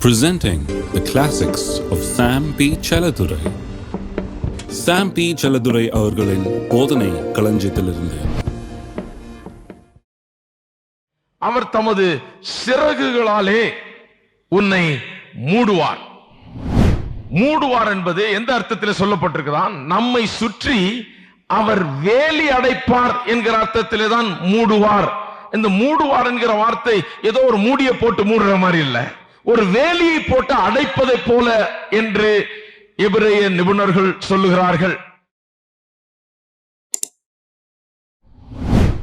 Presenting the classics of Sam P. Chaladurai. Sam P. Chaladurai அவர்களின் போதனை களஞ்சியத்திலிருந்து. அவர் தமது சிறகுகளாலே உன்னை மூடுவார். மூடுவார் என்பது எந்த அர்த்தத்தில் சொல்லப்பட்டிருக்கிறான்? நம்மை சுற்றி அவர் வேலி அடைப்பார் என்கிற அர்த்தத்திலே தான் மூடுவார். இந்த மூடுவார் என்கிற வார்த்தை ஏதோ ஒரு மூடியை போட்டு மூடுற மாதிரி இல்ல, ஒரு வேலியை போட்டு அடைப்பதை போல என்று எபிரேய நிபுணர்கள் சொல்லுகிறார்கள்.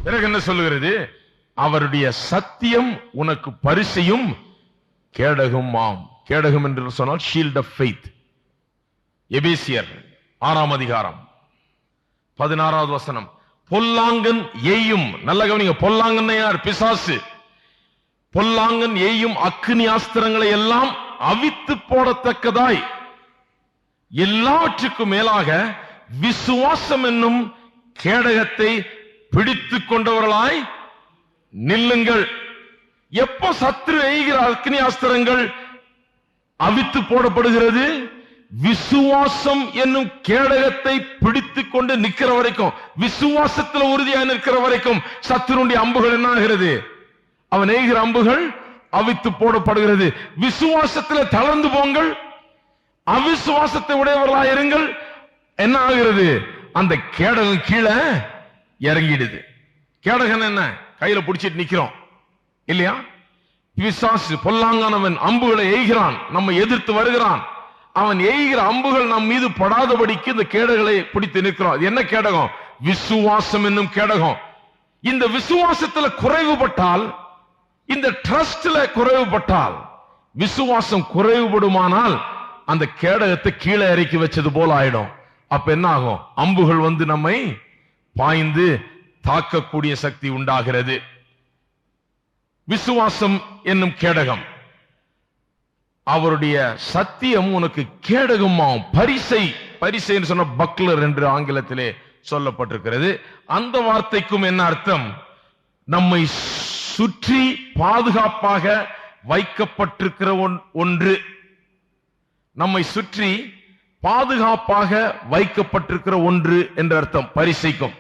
பிறகு என்ன சொல்லுகிறது? அவருடைய சத்தியம் உனக்கு பரிசையும் கேடகும் ஆம். கேடகம் என்று சொன்னால் ஷீல்ட் ஆஃப் ஃபெய்த். எபேசியர் 6ஆம் அதிகாரம் 16வது வசனம். பொல்லாங்கன் எய்யும், நல்ல கவனிங்க, பொல்லாங்கன் யார்? பிசாசு. பொல்லாங்கன் எய்யும் அக்கினி ஆஸ்திரங்களை எல்லாம் அவித்து போடத்தக்கதாய் எல்லாவற்றுக்கும் மேலாக விசுவாசம் என்னும் கேடகத்தை பிடித்துக் கொண்டவர்களாய் நில்லுங்கள். எப்போ சத்துரு எய்கிற அக்கினி ஆஸ்திரங்கள் அவித்து போடப்படுகிறது? விசுவாசம் என்னும் கேடகத்தை பிடித்துக் கொண்டு நிற்கிற வரைக்கும், விசுவாசத்தில் உறுதியாக நிற்கிற வரைக்கும் சத்துருடைய அம்புகள் என்ன ஆகிறது? அவன் எய்கிற அம்புகள் அவித்து போடப்படுகிறது. விசுவாசத்தில் தளர்ந்து போங்கள், அவிசுவாசத்தை உடையவர்களாக இருங்கள். என்ன ஆகிறது? அந்த கேடகம் கீழே இறங்கிடுது. கேடகம் என்ன? கையில பிடிச்சிட்டு நிக்கிறோம் இல்லையா? பிசாசு பொல்லாங்கானவன் அம்புகளை எய்கிறான், நம்ம எதிர்த்து வருகிறான். அவன் எய்கிற அம்புகள் நம் மீது படாதபடிக்கு இந்த கேடகளை பிடித்து நிற்கிறோம். அது என்ன கேடகம்? விசுவாசம் என்னும் கேடகம். இந்த விசுவாசத்துல குறைவுபட்டால், இந்த ட்ரஸ்ட்ல குறைவுபட்டால், விசுவாசம் குறைவுபடுமானால் அந்த கேடகத்தை கீழே இறக்கி வச்சது போல ஆயிடும். அப்ப என்ன ஆகும்? அம்புகள் வந்து நம்மை பாய்ந்து தாக்கக்கூடிய சக்தி உண்டாகிறது. விசுவாசம் என்னும் கேடகம். அவருடைய சத்தியம் உனக்கு கேடகமாம். பரிசை, பரிசை என்று சொன்ன பக்லர் என்று ஆங்கிலத்திலே சொல்லப்பட்டிருக்கிறது. அந்த வார்த்தைக்கும் என்ன அர்த்தம்? நம்மை சுற்றி பாதுகாப்பாக வைக்கப்பட்டிருக்கிற ஒன்று. நம்மை சுற்றி பாதுகாப்பாக வைக்கப்பட்டிருக்கிற ஒன்று என்ற அர்த்தம் பரிசைக்கும்.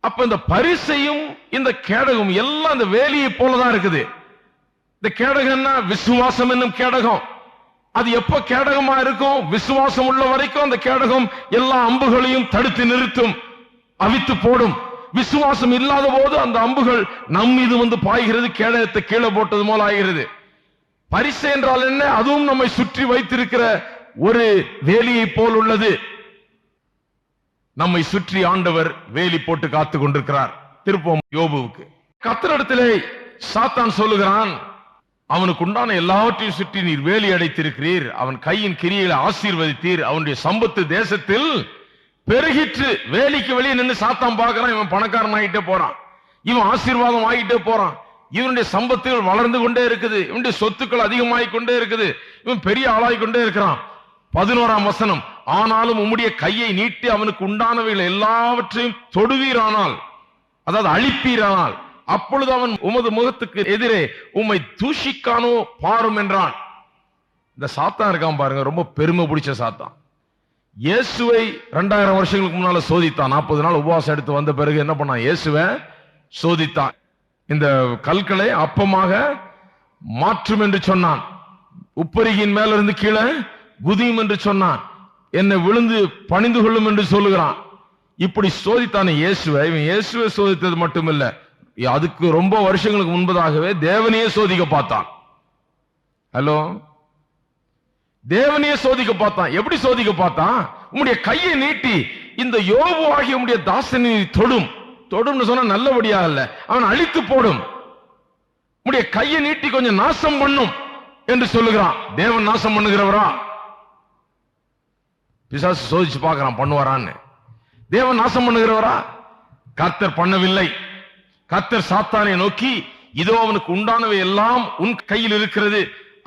அப்ப இந்த பரிசையும் இந்த கேடகம் எல்லாம் இந்த வேலியை போலதான் இருக்குது. இந்த கேடகம்னா விசுவாசம் என்னும் கேடகம். அது எப்ப கேடகமா இருக்கும்? விசுவாசம் உள்ள வரைக்கும் அந்த கேடகம் எல்லா அம்புகளையும் தடுத்து நிறுத்தும், அவித்து போடும். விசுவாசம் இல்லாத போது அந்த அம்புகள் நம் மீது வந்து பாய்கிறது, கேடகத்தை கீழே போட்டது போல ஆகிறது. பரிசை என்றால் என்ன? அதுவும் நம்மை சுற்றி வைத்திருக்கிற ஒரு வேலியை போல் உள்ளது. நம்மை சுற்றி ஆண்டவர் வேலி போட்டு காத்து கொண்டிருக்கிறார். திருப்பம் யோபுவுக்கு. கர்த்தரிடத்திலே சாத்தான் சொல்லுகிறான், அவனுக்கு உண்டான எல்லாவற்றையும் சுற்றி நீர் வேலி அடைத்திருக்கிறீர், அவன் கையின் கிரியைகளை ஆசீர்வதித்தீர், அவனுடைய சம்பத்து தேசத்தில் பெருகிற்று. வேலிக்கு வெளியே நின்று சாத்தான் பார்க்கிறான், இவன் பணக்காரன் ஆகிட்டே போறான், இவன் ஆசீர்வாதம் ஆகிட்டே போறான், இவனுடைய சம்பத்துகள் வளர்ந்து கொண்டே இருக்குது, இவனுடைய சொத்துக்கள் அதிகமாகிக் கொண்டே இருக்குது, இவன் பெரிய ஆளாகிக் கொண்டே இருக்கிறான். 11ஆம் வசனம். ஆனாலும் உம்முடைய கையை நீட்டி அவனுக்கு உண்டானவைகள் எல்லாவற்றையும் தொடுவீரானால், அதாவது அழிப்பீரானால், அப்பொழுது அவன் உமது முகத்துக்கு எதிரே உம்மை தூஷிக்கானோ பாரும் என்றான். இந்த சாத்தான் இருக்கான் பாருங்க, ரொம்ப பெருமை பிடிச்ச சாத்தான். இயேசுவை 2000 வருஷங்களுக்கு முன்னால சோதித்தான். 40 நாள் உபவாசம் எடுத்து வந்த பிறகு என்ன பண்ணான்? இயேசுவை சோதித்தான். இந்த கற்களை அப்பமாக மாற்றும் என்று சொன்னான், உப்பரிகின் மேல இருந்து கீழே குதியும் என்று சொன்னான், என்னை விழுந்து பணிந்து கொள்ளும் என்று சொல்லுகிறான். இப்படி சோதித்தானே இயேசுவை. இவன் இயேசுவை சோதித்தது மட்டுமில்ல, அதுக்கு ரொம்ப வருஷங்களுக்கு முன்பதாகவே தேவனையே சோதிக்க பார்த்தான். ஹலோ, தேவனையே சோதிக்க பார்த்தான். எப்படி சோதிக்க பார்த்தான்? உம்முடைய கையை நீட்டி இந்த யோபு ஆகிய உம்முடைய தாசனை தொடும். தொடும்னு சொன்னா நல்லபடியா இல்ல, அவன் அழித்து போடும். உம்முடைய கையை நீட்டி கொஞ்சம் நாசம் பண்ணும் என்று சொல்லுகிறான். தேவன் நாசம் பண்ணுகிறவரா? பிசாசு சோதிச்சு பார்க்கிறான், பண்ணுவாரான்னு. தேவன் நாசம் பண்ணுகிறவரா? கர்த்தர் பண்ணவில்லை. கர்த்தர் சாத்தானை நோக்கி, இதோ அவனுக்கு உண்டானவை எல்லாம் உன் கையில் இருக்கிறது,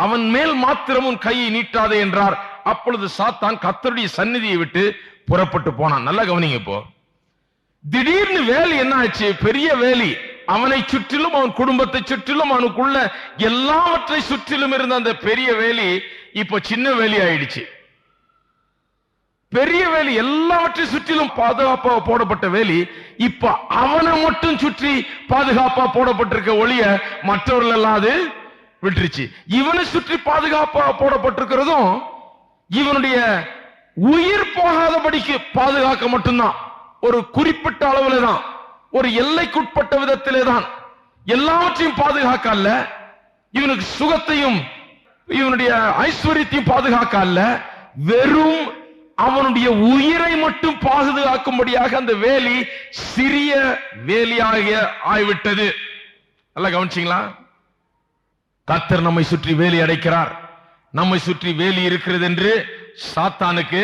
அவன் மேல் மாத்திரம் உன் கையை நீட்டாதே என்றார். அப்பொழுது சாத்தான் கர்த்தருடைய சந்நிதியை விட்டு புறப்பட்டு போனான். நல்லா கவனிங்க. இப்போ திடீர்னு வேலி என்ன ஆச்சு? பெரிய வேலி, அவனை சுற்றிலும் அவன் குடும்பத்தை சுற்றிலும் அவனுக்குள்ள எல்லாவற்றை சுற்றிலும் இருந்த அந்த பெரிய வேலி இப்ப சின்ன வேலி ஆயிடுச்சு. பெரிய வேலி எல்லாவற்றை சுற்றிலும் பாதுகாப்பா போடப்பட்ட வேலி இப்ப அவனை மட்டும் சுற்றி பாதுகாப்பா போடப்பட்டிருக்க ஒளிய மற்றவர்கள் எல்லாம் அது விட்டுருச்சு. இவனை சுற்றி பாதுகாப்பா போடப்பட்டிருக்கிறதும் இவனுடைய உயிர் போகாதபடிக்கு பாதுகாக்க மட்டும்தான். ஒரு குறிப்பிட்ட அளவுல தான், ஒரு எல்லைக்குட்பட்ட விதத்திலே தான், எல்லாவற்றையும் பாதுகாக்க அல்ல. இவனுக்கு சுகத்தையும் இவனுடைய ஐஸ்வர்யத்தையும் பாதுகாக்க அல்ல, வெறும் அவனுடைய உயிரை மட்டும் பாதுகாக்கும்படியாக அந்த வேலி சிறிய வேலியாக ஆய்விட்டது. நல்லா கவனிச்சீங்களா? கர்த்தர் நம்மை சுற்றி வேலி அடைக்கிறார். நம்மை சுற்றி வேலி இருக்கிறது என்று சாத்தானுக்கு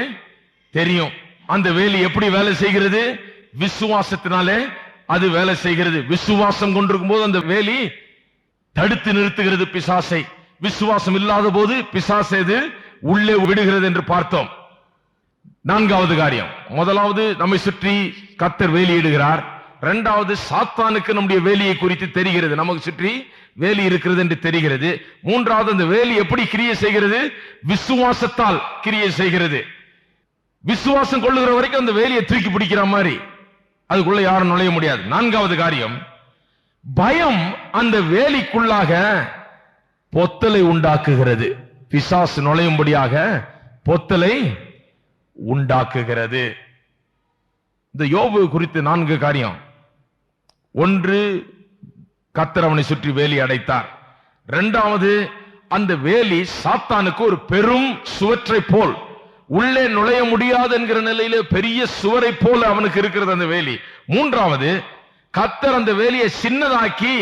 தெரியும். அந்த வேலி எப்படி வேலை செய்கிறது? விசுவாசத்தினாலே அது வேலை செய்கிறது. விசுவாசம் கொண்டிருக்கும் போது அந்த வேலி தடுத்து நிறுத்துகிறது பிசாசை. விசுவாசம் இல்லாத போது பிசாசு உள்ளே விடுகிறது என்று பார்த்தோம். நான்காவது காரியம், முதலாவது நம்மை சுற்றி கர்த்தர் வேலியிடுகிறார். இரண்டாவது சாத்தானுக்கு நம்முடைய வேலியை குறித்து தெரிகிறது, நமக்கு சுற்றி வேலி இருக்கிறது என்று தெரிகிறது. மூன்றாவது அந்த வேலி எப்படி கிரியை செய்கிறது? விசுவாசத்தால் கிரியை செய்கிறது. விசுவாசம் கொள்ளுகிற வரைக்கும் அந்த வேலியை தூக்கி பிடிக்கிற மாதிரி அதுக்குள்ள யாரும் நுழைய முடியாது. நான்காவது காரியம், பயம் அந்த வேலிக்குள்ளாக பொத்தலை உண்டாக்குகிறது. பிசாசு நுழையும்படியாக பொத்தலை உண்டாக்குகிறது. இந்த யோபு குறித்து 4 காரியம். ஒன்று, கர்த்தர் அவனை சுற்றி வேலி அடைத்தார். இரண்டாவது, அந்த வேலி சாத்தானுக்கு ஒரு பெரும் சுவற்றை போல், உள்ளே நுழைய முடியாது என்கிற நிலையில பெரிய சுவரை போல அவனுக்கு இருக்கிறது அந்த வேலி. மூன்றாவது, கர்த்தர் அந்த வேலியை சின்னதாக்கி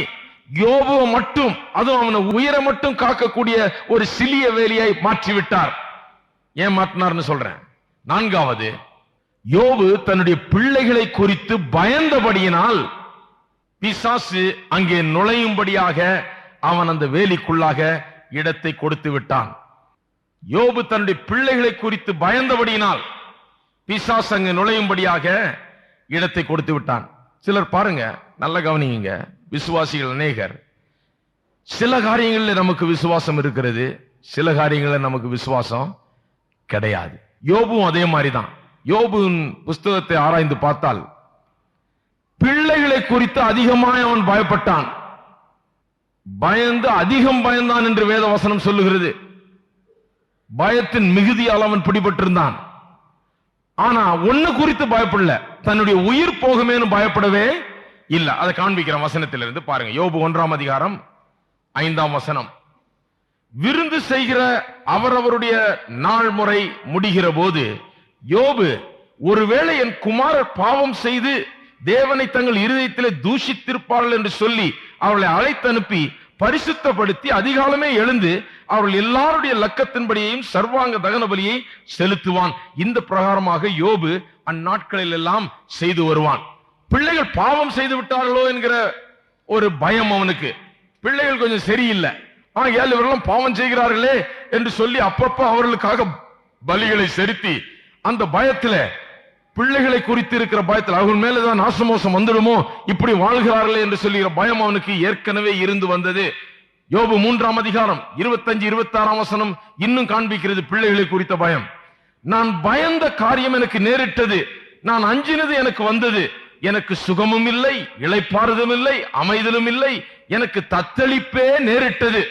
யோபுவை மட்டும், அதுவும் அவனை உயிரை மட்டும் காக்கக்கூடிய ஒரு சிறிய வேலியை மாற்றிவிட்டார். ஏன் மாற்றினார்னு சொல்றேன். நான்காவது, யோபு தன்னுடைய பிள்ளைகளை குறித்து பயந்தபடியினால் பிசாசு அங்கே நுழையும்படியாக அவன் அந்த வேலிக்குள்ளாக இடத்தை கொடுத்து விட்டான். யோபு தன்னுடைய பிள்ளைகளை குறித்து பயந்தபடியினால் பிசாசு அங்கே நுழையும்படியாக இடத்தை கொடுத்து விட்டான். சிலர் பாருங்க, நல்ல கவனிங்க, விசுவாசிகள் அநேகர், சில காரியங்களில் நமக்கு விசுவாசம் இருக்கிறது, சில காரியங்களில் நமக்கு விசுவாசம் கிடையாது. யோபுவும் அதே மாதிரிதான். யோபுவின் புஸ்தகத்தை ஆராய்ந்து பார்த்தால் பிள்ளைகளை குறித்து அதிகமாக அவன் பயப்பட்டான். பயந்து அதிகம் பயந்தான் என்று வேத வசனம் சொல்லுகிறது. பயத்தின் மிகுதியால் அவன் பிடிபட்டிருந்தான். ஆனா ஒண்ணு குறித்து பயப்படல, தன்னுடைய உயிர் போகுமேனு பயப்படவே இல்ல. அதை காண்பிக்கிற வசனத்திலிருந்து பாருங்க. யோபு 1ஆம் அதிகாரம் 5ஆம் வசனம். விருந்து செய்கிற அவரவருடைய நாள் முறை முடிகிற போது யோபு, ஒருவேளை என் குமாரர் பாவம் செய்து தேவனை தங்கள் இருதயத்திலே தூஷித்திருப்பார்கள் என்று சொல்லி அவர்களை அழைத்து அனுப்பி பரிசுத்தப்படுத்தி அதிகாலமே எழுந்து அவர்கள் எல்லாருடைய லக்கத்தின்படியையும் சர்வாங்க தகன பலியை செலுத்துவான். இந்த பிரகாரமாக யோபு அந்நாட்களில் எல்லாம் செய்து வருவான். பிள்ளைகள் பாவம் செய்து விட்டார்களோ என்கிற ஒரு பயம் அவனுக்கு. பிள்ளைகள் கொஞ்சம் சரியில்லை, இவரெல்லாம் பாவம் செய்கிறார்களே என்று சொல்லி அப்பப்ப அவர்களுக்காக பலிகளை செலுத்தி அந்த பயத்துல, பிள்ளைகளை குறித்து இருக்கிற பயத்தில் அவர்கள் மேலதான் நாசமோசம் வந்துடுமோ, இப்படி வாழ்கிறார்களே என்று சொல்லுகிற பயம் அவனுக்கு ஏற்கனவே இருந்து வந்தது. யோபு 3ஆம் அதிகாரம் 25-26ஆம் வசனம் இன்னும் காண்பிக்கிறது பிள்ளைகளை குறித்த பயம். நான் பயந்த காரியம் எனக்கு நேரிட்டது, நான் அஞ்சினது எனக்கு வந்தது, எனக்கு சுகமும் இல்லை, இளைப்பாறுதலும் இல்லை, அமைதலும் இல்லை, எனக்கு தத்தளிப்பே நேரிட்டது.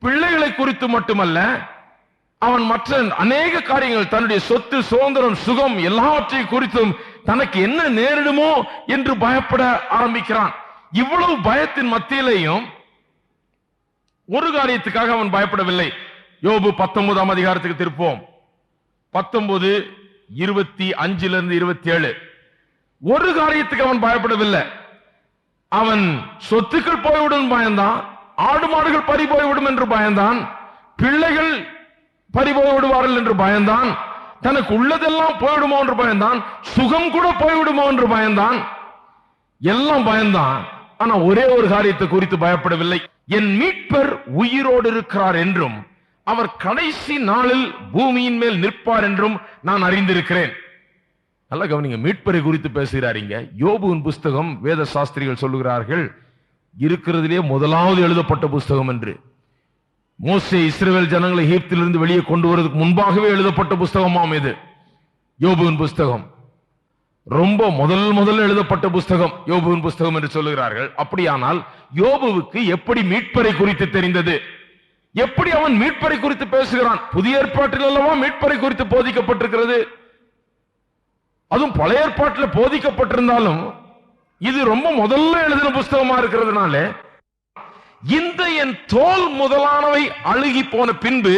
பிள்ளைகளை குறித்து மட்டுமல்ல, அவன் மற்ற அநேக காரியங்கள், தன்னுடைய சொத்து, சுதந்திரம், சுகம் எல்லாவற்றையும் குறித்தும் தனக்கு என்ன நேரிடுமோ என்று பயப்பட ஆரம்பிக்கிறான். இவ்வளவு பயத்தின் மத்தியிலேயும் ஒரு காரியத்துக்காக அவன் பயப்படவில்லை. யோபு 19ஆம் அதிகாரத்துக்கு திருப்போம். 19:25-27. ஒரு காரியத்துக்கு அவன் பயப்படவில்லை. அவன் சொத்துக்கள் போய்விடும் பயந்தான், ஆடு மாடுகள் பறி போய்விடும் என்று பயந்தான், பிள்ளைகள் பறிபோய் விடுவார்கள் என்று பயந்தான், தனக்கு உள்ளதெல்லாம் போய்விடுமோ என்று பயந்தான், சுகம் கூட போய்விடுமோ என்று பயந்தான், எல்லாம் பயந்தான். ஆனா ஒரே ஒரு காரியத்தை குறித்து பயப்படவில்லை. என் மீட்பர் உயிரோடு இருக்கிறார் என்றும் அவர் கடைசி நாளில் பூமியின் மேல் நிற்பார் என்றும் நான் அறிந்திருக்கிறேன். நல்லா கவனிங்க, மீட்பரை குறித்து பேசுகிறாருங்க. யோபுவின் புஸ்தகம் வேத சாஸ்திரிகள் சொல்லுகிறார்கள் இருக்கிறதிலே முதலாவது எழுதப்பட்ட புஸ்தகம் என்று. மோசே இஸ்ரவேல் ஜனங்களை எகிப்திலிருந்து வெளியே கொண்டு வருவதற்கு முன்பாகவே எழுதப்பட்ட புஸ்தகமாம் இது யோபுவின் புஸ்தகம். ரொம்ப முதல் எழுதப்பட்ட புஸ்தகம் யோபுவின் புஸ்தகம் என்று சொல்லுகிறார்கள். அப்படியானால் யோபுவுக்கு எப்படி மீட்பரை குறித்து தெரிந்தது? எப்படி அவன் மீட்பரை குறித்து பேசுகிறான்? புதிய ஏற்பாட்டில் அல்லவா மீட்பரை குறித்து போதிக்கப்பட்டிருக்கிறது. அதுவும் பழைய ஏற்பாட்டில் போதிக்கப்பட்டிருந்தாலும் இது ரொம்ப முதல்ல எழுதின புஸ்தகமா இருக்கிறதுனால, இந்த என் தோல் முதலானவை அழுகி போன பின்பு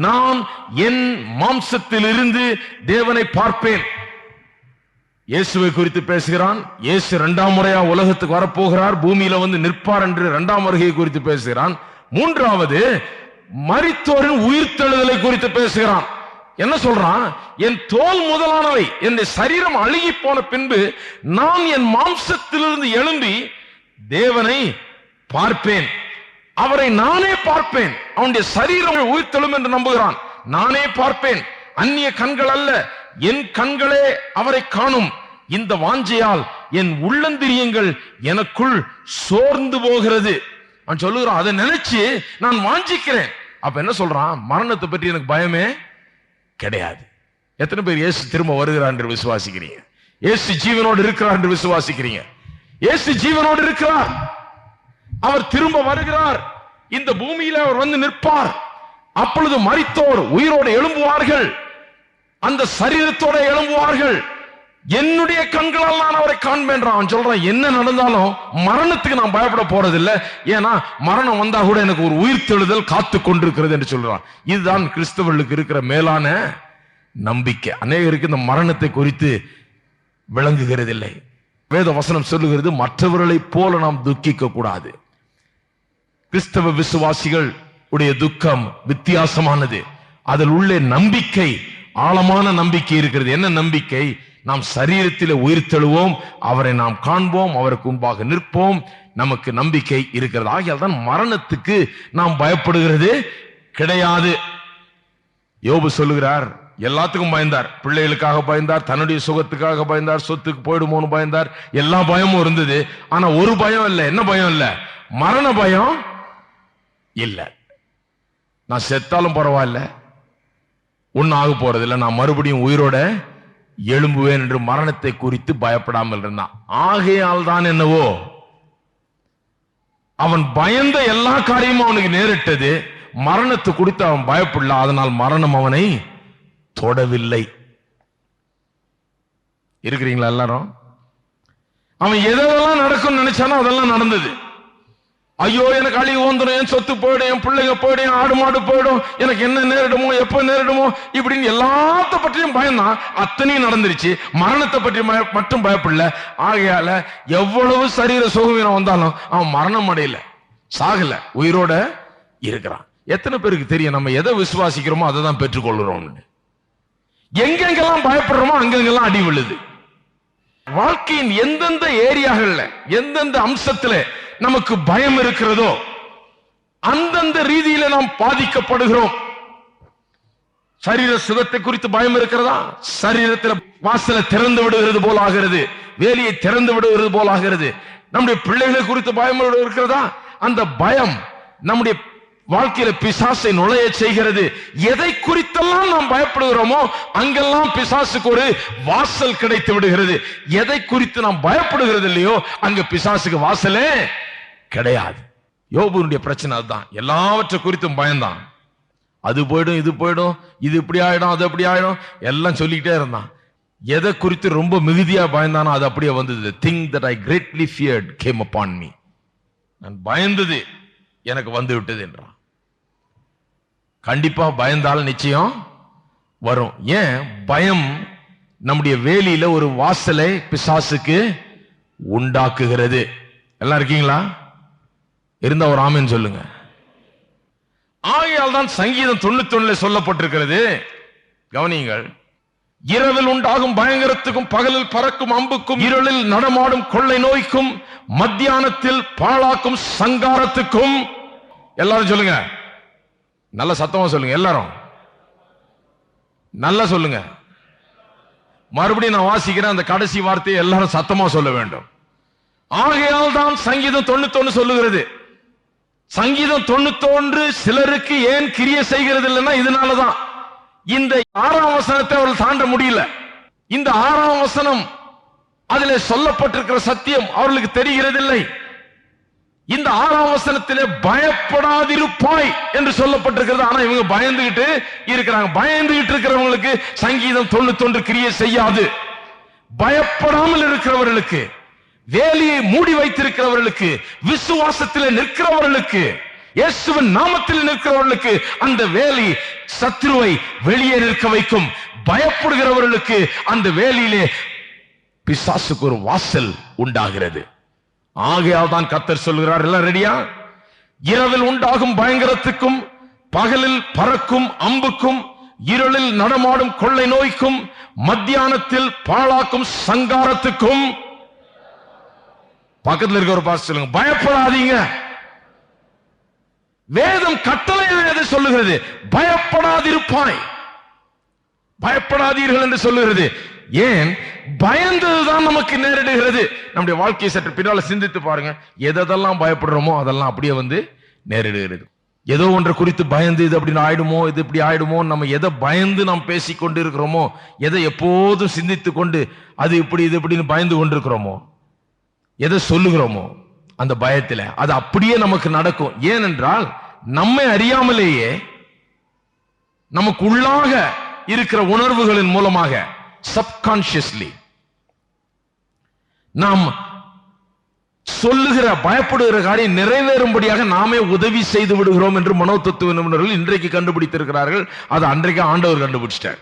நான் என் மாம்சத்தில் இருந்து தேவனை பார்ப்பேன். இயேசுவை குறித்து பேசுகிறான். இயேசு இரண்டாம் முறையா உலகத்துக்கு வரப்போகிறார், பூமியில வந்து நிற்பார் என்று இரண்டாம் வருகையை குறித்து பேசுகிறான். மூன்றாவது மரித்தோரின் உயிர்த்தெழுதலை குறித்து பேசுகிறான். என்ன சொல்றான்? என் தோல் முதலானவை, என் சரீரம் அழுகி போன பின்பு நான் என் மாம்சத்திலிருந்து எழும்பி தேவனை பார்ப்பேன், அவரை நானே பார்ப்பேன். அவனுடைய சரீரம் உயிர்த்தெழும் என்று நம்புகிறான். நானே பார்ப்பேன், அந்நிய கண்கள் அல்ல, என் கண்களே அவரை காணும். இந்த வாஞ்சையால் என் உள்ளந்திரியங்கள் எனக்குள் சோர்ந்து போகிறது. அவன் சொல்லுகிறான், அதை நினைச்சு நான் வாஞ்சிக்கிறேன். அப்ப என்ன சொல்றான்? மரணத்தை பற்றி எனக்கு பயமே கிடையாது. எத்தனை பேர் இயேசு திரும்ப வருகிறார் என்று விசுவாசிக்கிறீங்க? இயேசு ஜீவனோடு இருக்கிறார் என்று விசுவாசிக்கிறீங்க? இயேசு ஜீவனோடு இருக்கிறார், அவர் திரும்ப வருகிறார், இந்த பூமியில அவர் வந்து நிற்பார். அப்பொழுது மரித்தோர் உயிரோடு எழும்புவார்கள், அந்த சரீரத்தோட எழும்புவார்கள். என்னுடைய கண்களால் நான் அவரை காண்பேன். அவன் சொல்றான், என்ன நடந்தாலும் மரணத்துக்கு நான் பயப்பட போறதில்லை, ஏன்னா மரணம் வந்தா கூட எனக்கு ஒரு உயிர்த்தெழுதல் காத்து கொண்டிருக்கிறது என்று சொல்றான். இதுதான் கிறிஸ்தவர்களுக்கு இருக்கிற மேலான நம்பிக்கை. அநேகருக்கு இந்த மரணத்தை குறித்து விளங்குகிறதில்லை. வேத வசனம் சொல்லுகிறது, மற்றவர்களை போல நாம் துக்கிக்க கூடாது. கிறிஸ்தவ விசுவாசிகள் உடைய துக்கம் வித்தியாசமானது. அதில் உள்ள நம்பிக்கை, ஆழமான நம்பிக்கை இருக்கிறது. என்ன நம்பிக்கை? நாம் சரீரத்தில் உயிர்த்தெழுவோம், அவரை நாம் காண்போம், அவருக்கு முன்பாக நிற்போம். நமக்கு நம்பிக்கை இருக்கிறது. ஆகையால் தான் மரணத்துக்கு நாம் பயப்படுகிறது கிடையாது. யோபு சொல்லுகிறார், எல்லாத்துக்கும் பயந்தார். பிள்ளைகளுக்காக பயந்தார், தன்னுடைய சுகத்துக்காக பயந்தார், சொத்துக்கு போயிடுமோன்னு பயந்தார். எல்லா பயமும் இருந்தது. ஆனா ஒரு பயம் இல்லை. என்ன பயம் இல்லை? மரண பயம் இல்லை. நான் செத்தாலும் பரவாயில்ல, ஒன்னும் ஆக போறதில்லை, நான் மறுபடியும் உயிரோட எழும்புவேன் என்று மரணத்தை குறித்து பயப்படாமல் இருந்தான். ஆகையால் தான் என்னவோ அவன் பயந்த எல்லா காரியமும் அவனுக்கு நேரிட்டது. மரணத்தை குறித்து அவன் பயப்படல, அதனால் மரணம் அவனை தொடவில்லை. இருக்கிறீங்களா எல்லாரும்? அவன் எதெல்லாம் நடக்கும் நினைச்சானோ அதெல்லாம் நடந்தது. ஐயோ எனக்கு அழிவு வந்துடும், என் சொத்து போயிடும், என் பிள்ளைங்க போயிடும், ஆடு மாடு போயிடும், எனக்கு என்ன நேரிடுமோ, எப்ப நேரிடுமோ, இப்படின்னு எல்லாத்த பற்றியும் பயந்தான். அத்தனையும் நடந்துருச்சு. மரணத்தை பற்றி மட்டும் பயப்படல. ஆகையால எவ்வளவு சரீர சுகவீனம் வந்தாலும் அவன் மரணம் அடையல, சாகல, உயிரோட இருக்கிறான். எத்தனை பேருக்கு தெரியும் நம்ம எதை விசுவாசிக்கிறோமோ அதை தான் பெற்றுக்கொள்கிறோம்? எங்கெங்கெல்லாம் பயப்படுறோமோ அங்கெங்கெல்லாம் அடி விழுது. வாழ்க்கையின் எந்தெந்த ஏரியாகள்ல, எந்தெந்த அம்சத்துல நமக்கு பயம் இருக்கிறதோ அந்தந்த ரீதியில நாம் பாதிக்கப்படுகிறோம். சரீர சுகத்தை குறித்து பயம் இருக்கிறதா? சரீரத்தில் வாசலை திறந்து விடுகிறது போல் ஆகிறது, வேலையை திறந்து விடுகிறது போல் ஆகிறது. நம்முடைய பிள்ளைகளை குறித்து பயம் இருக்கிறதா? அந்த பயம் நம்முடைய வாழ்க்கையில பிசாசை நுழைய செய்கிறது. எதை குறித்தெல்லாம் நாம் பயப்படுகிறோமோ அங்கெல்லாம் பிசாசுக்கு ஒரு வாசல் கிடைத்து விடுகிறது. எதை குறித்து நாம் பயப்படுகிறது இல்லையோ அங்க பிசாசுக்கு வாசலே கிடையாது. யோபுனுடைய பிரச்சனை அதுதான். எல்லாவற்றை குறித்தும் பயந்தான். அது போயிடும், இது போயிடும், இது இப்படி ஆயிடும், அது அப்படி ஆயிடும், எல்லாம் சொல்லிக்கிட்டே இருந்தான். எதை குறித்து ரொம்ப மிகுதியா பயந்தானோ அது அப்படியே வந்தது. Thing that I greatly feared came upon me. நான் பயந்தது எனக்கு வந்து விட்டது என்றான். கண்டிப்பா பயந்தால் நிச்சயம் வரும். ஏன்? பயம் நம்முடைய வேலியில ஒரு வாசலை பிசாசுக்கு உண்டாக்குகிறது. எல்லாம் இருக்கீங்களா? இருந்தா ஒரு ஆமென் சொல்லுங்க. ஆகையால் தான் சங்கீதம் 91 சொல்லப்பட்டிருக்கிறது. கவனியுங்கள், இரவில் உண்டாகும் பயங்கரத்துக்கும், பகலில் பறக்கும் அம்புக்கும், இருளில் நடமாடும் கொள்ளை நோய்க்கும், மத்தியானத்தில் பாழாக்கும் சங்காரத்துக்கும். எல்லாரும் சொல்லுங்க, நல்ல சத்தமா சொல்லுங்க, எல்லாரும் நல்லா சொல்லுங்க. மறுபடியும் நான் வாசிக்கிறேன், அந்த கடைசி வார்த்தையை எல்லாரும் சத்தமா சொல்ல வேண்டும். ஆகையால் தான் சங்கீதம் 91 சொல்லுகிறது. சங்கீதம் 91 சிலருக்கு ஏன் கிரியை செய்கிறது இல்லைன்னா இதனாலதான். இந்த 6ஆம் வசனத்தை அவர்கள் தாண்ட முடியல. இந்த 6ஆம் வசனம் அதிலே சொல்லப்பட்டிருக்கிற சத்தியம் அவர்களுக்கு தெரிகிறதில்லை. இந்த 6ஆம் வசனத்திலே பயப்படாதிருப்பாய் என்று சொல்லப்பட்டிருக்கிறது. ஆனா இவங்க பயந்துகிட்டு இருக்கிறாங்க. பயந்துகிட்டு இருக்கிறவங்களுக்கு சங்கீதம் 91 கிரியை செய்யாது. பயப்படாமல் இருக்கிறவர்களுக்கு, வேலியை மூடி வைத்திருக்கிறவர்களுக்கு, விசுவாசத்தில் நிற்கிறவர்களுக்கு, இயேசுவின் நாமத்தில் நிற்கிறவர்களுக்கு அந்த வேலி சத்துருவை வெளியே நிற்க வைக்கும். பயப்படுகிறவர்களுக்கு அந்த வேலியிலே பிசாசுக்கு ஒரு வாசல் உண்டாகிறது. ஆகையால் தான் கர்த்தர் சொல்கிறார், எல்லாம் ரெடியா? இரவில் உண்டாகும் பயங்கரத்துக்கும், பகலில் பறக்கும் அம்புக்கும், இருளில் நடமாடும் கொள்ளை நோய்க்கும், மத்தியானத்தில் பாழாக்கும் சங்காரத்துக்கும். பக்கத்தில் இருக்க ஒரு பாஸ்டர் சொல்லுங்க, பயப்படாதீங்க. வேதம் கட்டளை சொல்லுகிறது, பயப்படாதிருப்பாய், பயப்படாதீர்கள் என்று சொல்லுகிறது. ஏன்? பயந்ததுதான் நமக்கு நேரிடுகிறது. நம்முடைய வாழ்க்கையை சற்று பின்னால சிந்தித்து பாருங்க. எதெல்லாம் பயப்படுறோமோ அதெல்லாம் அப்படியே நேரிடுகிறது. ஏதோ ஒன்றை குறித்து பயந்து இது அப்படி ஆயிடுமோ, இது இப்படி ஆயிடுமோ, நம்ம எதை பயந்து நாம் பேசிக்கொண்டு இருக்கிறோமோ, எதை எப்போதும் சிந்தித்து கொண்டு அது இப்படி இது இப்படின்னு பயந்து கொண்டிருக்கிறோமோ, எதை சொல்லுகிறோமோ அந்த பயத்தில் அது அப்படியே நமக்கு நடக்கும். ஏனென்றால் நம்மை அறியாமலேயே நமக்கு உள்ளாக இருக்கிற உணர்வுகளின் மூலமாக சப்கான்சியஸ்லி நாம் சொல்லுகிற பயப்படுகிற காரியம் நிறைவேறும்படியாக நாமே உதவி செய்து விடுகிறோம் என்று மனோதத்துவ நிபுணர்கள் இன்றைக்கு கண்டுபிடித்திருக்கிறார்கள். அது அன்றைக்கு ஆண்டவர் கண்டுபிடிச்சிட்டார்.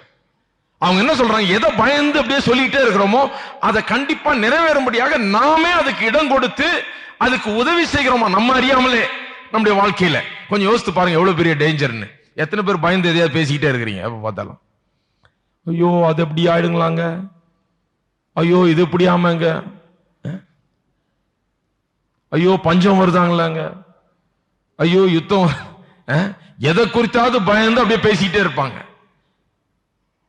அவங்க என்ன சொல்றாங்க, எதை பயந்து அப்படியே சொல்லிட்டே இருக்கிறோமோ அதை கண்டிப்பா நிறைவேறும்படியாக நாமே அதுக்கு இடம் கொடுத்து அதுக்கு உதவி செய்கிறோமா நம்ம அறியாமலே நம்முடைய வாழ்க்கையில. கொஞ்சம் யோசித்து பாருங்க எவ்வளவு பெரிய டேஞ்சர்னு. எத்தனை பேர் பயந்து எதையாவது பேசிக்கிட்டே இருக்கிறீங்க? எப்ப பார்த்தாலும் ஐயோ அது எப்படி ஆயிடுங்களாங்க, ஐயோ இது எப்படி ஆமாங்க, ஐயோ பஞ்சம் வருதாங்களாங்க, ஐயோ யுத்தம், எதை குறித்தாவது பயந்து அப்படியே பேசிக்கிட்டே இருப்பாங்க.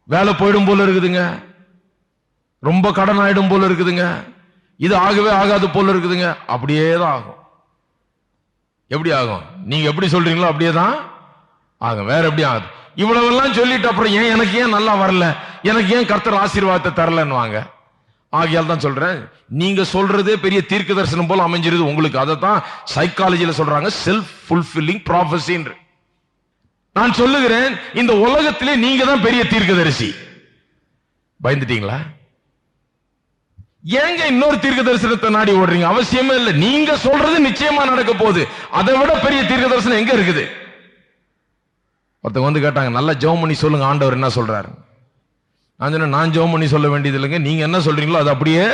வேலை போயிடும் போல இருக்குதுங்க, ரொம்ப கடன் ஆயிடும் போல இருக்குதுங்க, இது ஆகவே ஆகாது போல இருக்குதுங்க. அப்படியே தான் ஆகும். எப்படி ஆகும்? நீங்க எப்படி சொல்றீங்களோ அப்படியே தான் ஆகும். வேற எப்படி ஆகுது? இவ்வளவெல்லாம் சொல்லிட்டு அப்புறம் ஏன் எனக்கு ஏன் நல்லா வரல, எனக்கு ஏன் கர்த்தர் ஆசீர்வாதத்தை தரலன்னு வாங்க. ஆகையால் தான் சொல்றேன், நீங்க சொல்றதே பெரிய தீர்க்க தரிசனம் போல அமைஞ்சிருது உங்களுக்கு. அதை தான் சைக்காலஜில சொல்றாங்க செல்ஃப் ஃபுல்ஃபில்லிங் ப்ராபசி என்று. நான் சொல்லுகிறேன், இந்த உலகத்திலே நீங்க தான் பெரிய தீர்க்கதரிசி. பயந்துட்டீங்களா? ஏங்க இன்னொரு தீர்க்க தரிசனத்தை நாடி ஓடுறீங்க? அவசியமே இல்லை. நீங்க சொல்றது நிச்சயமா நடக்க போகுது. அதை விட பெரிய தீர்க்க தரிசனம் எங்க இருக்குது? ஒருத்தவங்க கேட்டாங்க, நல்லா ஜெபம் பண்ணி சொல்லுங்க ஆண்டவர் என்ன சொல்றாரு. நான் ஜெபம் பண்ணி சொல்ல வேண்டியது இல்லைங்க, நீங்க என்ன சொல்றீங்களோ அது அப்படியே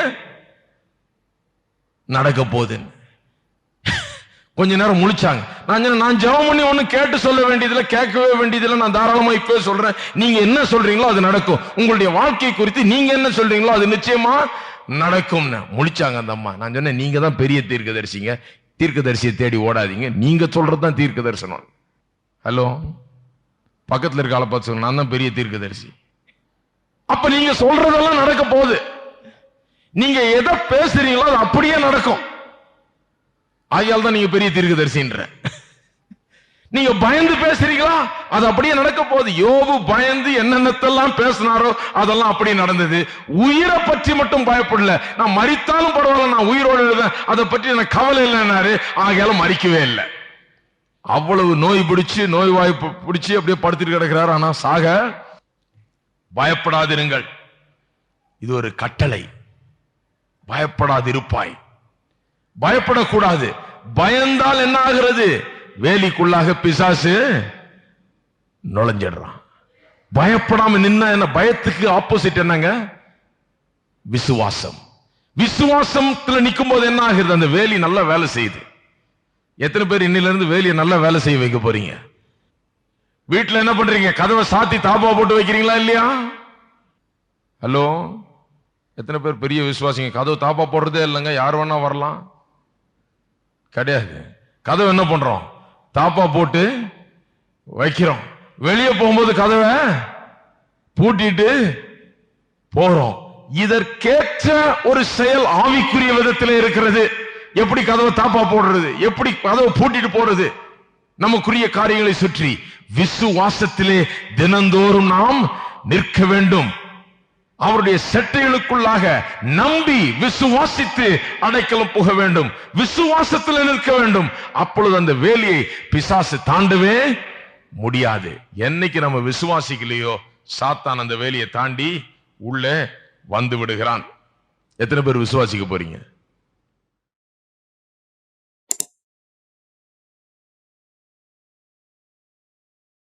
நடக்க போகுது. கொஞ்ச நேரம் முழிச்சாங்க. நான் ஜெபம் பண்ணி ஒண்ணு கேட்டு சொல்ல வேண்டியதில்லை, கேட்கவே வேண்டியதில்லை, நான் தாராளமா இப்பவே சொல்றேன், நீங்க என்ன சொல்றீங்களோ அது நடக்கும். உங்களுடைய வாழ்க்கை குறித்து நீங்க என்ன சொல்றீங்களோ அது நிச்சயமா நடக்கும். முழிச்சாங்க அந்த அம்மா. நான் சொன்னேன், நீங்க தான் பெரிய தீர்க்கதரிசிங்க, தீர்க்கதரிசியை தேடி ஓடாதீங்க, நீங்க சொல்றதுதான் தீர்க்க தரிசனம். ஹலோ, பக்கத்துல இருக்க ஆளை பார்த்து சொல்லுங்க, நான் தான் பெரிய தீர்க்கதரிசி. அப்ப நீங்க சொல்றதெல்லாம் நடக்க போகுது. நீங்க எதை பேசுறீங்களோ அது அப்படியே நடக்கும். ஆகையால் தான் நீங்க பெரிய தீர்க்கதரிசின்ற. நீங்க பயந்து பேசுறீங்களா, அது அப்படியே நடக்க போகுது. யோபு பயந்து என்னென்னத்தெல்லாம் பேசினாரோ அதெல்லாம் அப்படியே நடந்தது. உயிரை பற்றி மட்டும் பயப்படல. நான் மரித்தாலும் பரவாயில்ல, நான் உயிரோடு எழுத அதை பற்றி எனக்கு கவலை இல்லைன்னாரு. ஆகையாலும் மறிக்கவே இல்லை. அவ்வளவு நோய் பிடிச்சு, நோய் வாய்ப்பு பிடிச்சு அப்படியே படுத்துட்டு கிடக்கிறார். ஆனா சாக பயப்படாதிருங்கள். இது ஒரு கட்டளை. பயப்படாதிருப்பாய். பயப்படக்கூடாது. பயந்தால் என்ன ஆகிறது? வேலிக்குள்ளாக பிசாசு நுழைஞ்சிடுறான். பயப்படாம நின்னா என்ன? பயத்துக்கு ஆப்போசிட் என்னங்க? விசுவாசம். விசுவாசத்துல நிற்கும் போது என்ன ஆகுது? அந்த வேலி நல்லா வேலை செய்யுது. எத்தனை பேர் இன்னில இருந்து வேலியை நல்லா வேலை செய்ய வைக்க போறீங்க? வீட்டுல என்ன பண்றீங்க? கதவை சாத்தி தாப்பா போட்டு வைக்கிறீங்களா இல்லையா? ஹலோ, எத்தனை பேர் பெரிய விசுவாசிங்க? கதவு தாப்பா போடுறதே இல்லைங்க, யார் வேணா வரலாம் கிடையாது. கதவை என்ன பண்றோம்? தாப்பா போட்டு வைக்கிறோம். வெளியே போகும்போது கதவை பூட்டிட்டு போறோம். இதற்கேற்ற ஒரு செயல் ஆவிக்குரிய விதத்திலே இருக்கிறது. எப்படி கதவை தாப்பா போடுறது, எப்படி கதவை பூட்டிட்டு போறது, நமக்குரிய காரியங்களை சுற்றி விசுவாசத்திலே தினந்தோறும் நாம் நிற்க வேண்டும். அவருடைய செட்டைகளுக்குள்ளாக நம்பி விசுவாசித்து அடைக்கலம் புக வேண்டும். விசுவாசத்தில் நிற்க வேண்டும். அப்பொழுது அந்த வேலியை பிசாசு தாண்டவே முடியாது. என்னைக்கு நம்ம விசுவாசிக்கலையோ சாத்தான் அந்த வேலியை தாண்டி உள்ள வந்து விடுகிறான். எத்தனை பேர் விசுவாசிக்க போறீங்க?